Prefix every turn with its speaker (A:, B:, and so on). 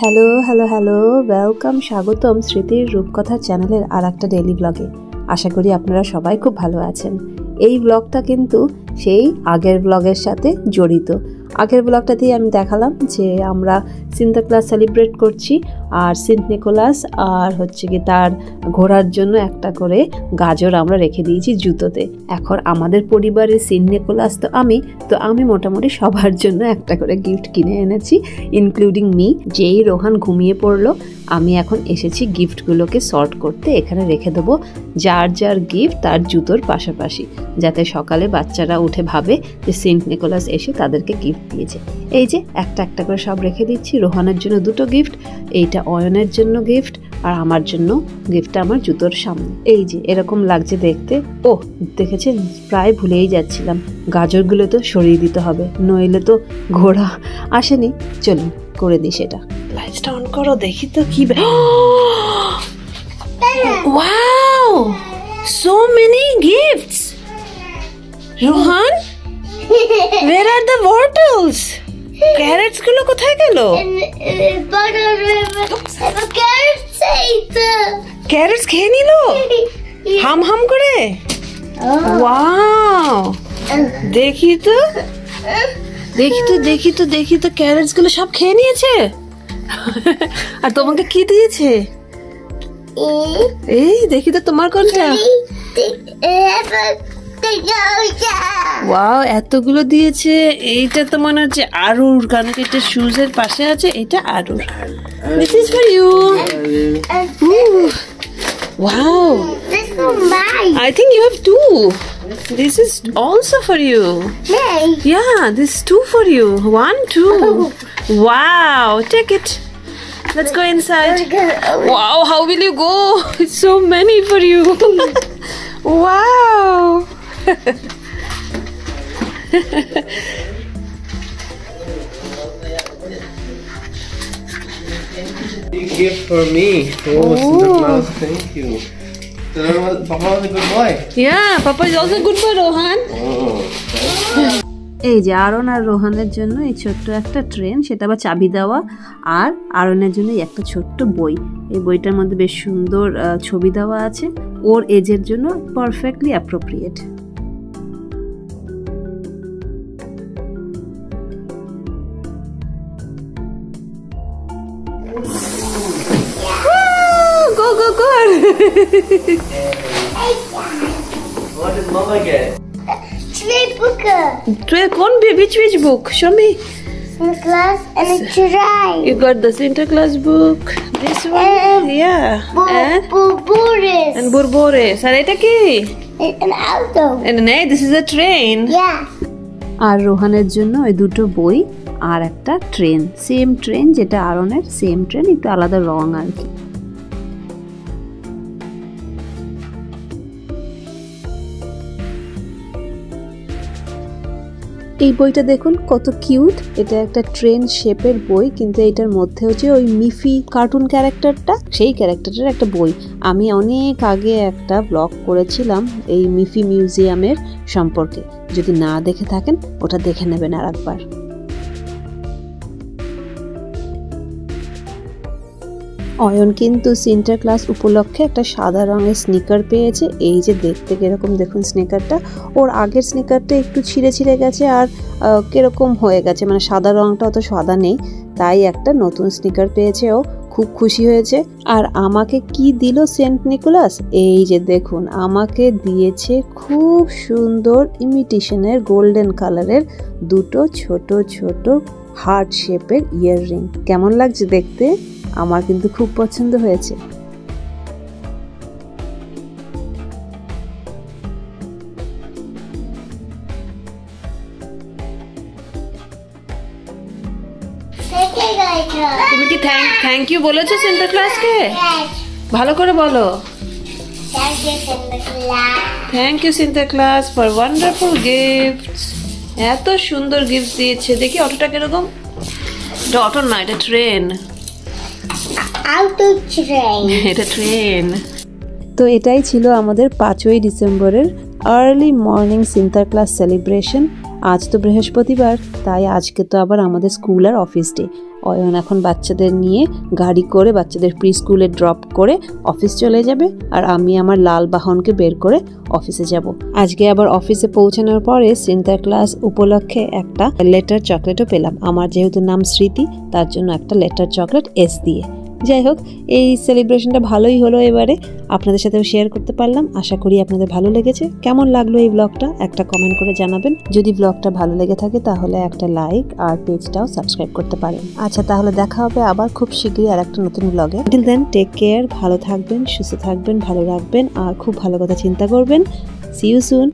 A: Hello hello hello welcome, স্বাগতম স্মৃতির রূপকথা চ্যানেলের আর একটা ডেইলি ব্লগে। আশা করি আপনারা সবাই খুব ভালো আছেন। এই ব্লগটা কিন্তু সেই আগের ব্লগের সাথে জড়িত। আগের ব্লগটাতেই আমি দেখালাম যে আমরা সিন্টাক্লাস সেলিব্রেট করছি, আর সেন্ট নিকোলাস আর হচ্ছে কি তার ঘোরার জন্য একটা করে গাজর আমরা রেখে দিয়েছি জুতোতে। এখন আমাদের পরিবারের সেন্ট নিকোলাস তো আমি মোটামুটি সবার জন্য একটা করে গিফট কিনে এনেছি, ইনক্লুডিং মি। যেই রোহান ঘুমিয়ে পড়লো, আমি এখন এসেছি গিফটগুলোকে সর্ট করতে। এখানে রেখে দেবো যার যার গিফট তার জুতোর পাশাপাশি, যাতে সকালে বাচ্চারা উঠে ভাবে যে সেন্ট নিকোলাস এসে তাদেরকে গিফট দিয়েছে। এই যে একটা একটা করে সব রেখে দিচ্ছি। রোহানের জন্য দুটো গিফট, এইটা অয়নের জন্য গিফট, আর আমার জন্য গিফটটা আমার জুতোর সামনে। এই যে এরকম লাগছে দেখতে। ও দেখেছেন, প্রায় ভুলেই যাচ্ছিলাম, গাজরগুলো তো সরিয়ে দিতে হবে, নইলে তো ঘোড়া আসেনি। চলুন করে দিই সেটা। লাইটটা অন করো, দেখি তো কি। Wow, so many gifts. Rohan, where are the bottles? Carats গুলো কোথায় গেল? ক্যারেটস খেয়ে নিল হাম হাম করে। ওয়াও, দেখি তো ক্যারেটস গুলো সব খেয়ে নিয়েছে। আর তোমাকে কি দিয়েছে? এই দেখি তো তোমার কোনটা। ওয়াও, এতগুলো দিয়েছে। এইটা তো মনে হচ্ছে আরুর, কারণ এটা শুজ এর পাশে আছে। এটা আরুর। This is for you. Wow, I think you have two. This is also for you. Yeah, this is two for you. 1, 2. Wow, take it. Let's go inside. Wow, how will you go? It's so many for you. Wow.
B: Big gift for me. Oh, Santa Claus, thank you. So Papa was a good boy.
A: Yeah, Papa is also good boy, Rohan. এই যে আরন আর রোহানের জন্য এই ছোট্ট একটা train, সেটা আবার চাবি দেওয়া। আর আরনের জন্য একটা ছোট্ট বই। এই বইটার মধ্যে বেশ সুন্দর ছবি দেওয়া আছে, ওর এজের জন্য perfectly appropriate. Go, go, go.
B: What did Mama get?
A: Which book? Show me.
C: Santa Claus and a train.
A: You got the Santa Claus book. This one? Yeah.
C: Boris.
A: And Bourboris. And এটা কি?
C: An auto.
A: And this is a train.
C: Yeah.
A: আর রোহানের জন্য ওই দুটো বই আর একটা train. Same train যেটা আরনের, same train, একটু আলাদা রং আর কি। এই বইটা দেখুন কত কিউট। এটা একটা ট্রেন শেপের বই, কিন্তু এটার মধ্যে হচ্ছে ওই মিফি কার্টুন ক্যারেক্টারটা, সেই ক্যারেক্টারের একটা বই। আমি অনেক আগে একটা ব্লগ করেছিলাম এই মিফি মিউজিয়ামের সম্পর্কে, যদি না দেখে থাকেন ওটা দেখে নেবেন আর একবার। অয়ন কিন্তু সিন্টার ক্লাস উপলক্ষে একটা সাদা রঙের স্নিকার পেয়েছে। এই যে দেখতে কিরকম দেখুন স্নিকারটা। ওর আগের স্নিকারটা একটু ছিঁড়ে গেছে আর কিরকম হয়ে গেছে, মানে সাদা রঙটা অত সাদা নেই, তাই একটা নতুন স্নিকার পেয়েছে। ও খুব খুশি হয়েছে। আর আমাকে কি দিল সেন্ট নিকোলাস? এই যে দেখুন, আমাকে দিয়েছে খুব সুন্দর ইমিটেশনের গোল্ডেন কালারের দুটো ছোট ছোট হার্ট শেপের ইয়াররিং। কেমন লাগছে দেখতে? আমার কিন্তু খুব পছন্দ হয়েছে। তুমি কি থ্যাংক ইউ বলেছো সেন্টা ক্লাসকে? ভালো করে বলো। Thank you Santa class for wonderful gifts. এত সুন্দর গিফট দিয়েছে। দেখি অটোটা কিরকম। এটা অটো না, এটা ট্রেন। এটা ট্রেন। তো এটাই ছিল আমাদের 5ই ডিসেম্বরের আর্লি মর্নিং সিন্টা ক্লাস সেলিব্রেশন। আজ তো বৃহস্পতিবার, তাই আজকে তো আবার আমাদের স্কুল আর অফিস ডে। অয়ন এখন বাচ্চাদের নিয়ে গাড়ি করে বাচ্চাদের প্রি স্কুলে ড্রপ করে অফিস চলে যাবে, আর আমি আমার লাল বাহনকে বের করে অফিসে যাব। আজকে আবার অফিসে পৌঁছানোর পরে সিন্তার ক্লাস উপলক্ষে একটা লেটার চকলেটও পেলাম। আমার যেহেতু নাম স্মৃতি, তার জন্য একটা লেটার চকলেট এস দিয়ে। যাই হোক, এই সেলিব্রেশনটা ভালোই হলো। এবারে আপনাদের সাথেও শেয়ার করতে পারলাম। আশা করি আপনাদের ভালো লেগেছে। কেমন লাগলো এই ব্লগটা একটা কমেন্ট করে জানাবেন। যদি ব্লগটা ভালো লেগে থাকে তাহলে একটা লাইক আর পেজটাও সাবস্ক্রাইব করতে পারেন। আচ্ছা, তাহলে দেখা হবে আবার খুব শীঘ্রই আর একটা নতুন ব্লগে। টিল দেন টেক কেয়ার, ভালো থাকবেন, সুস্থ থাকবেন, ভালো রাখবেন আর খুব ভালো কথা চিন্তা করবেন। See you soon.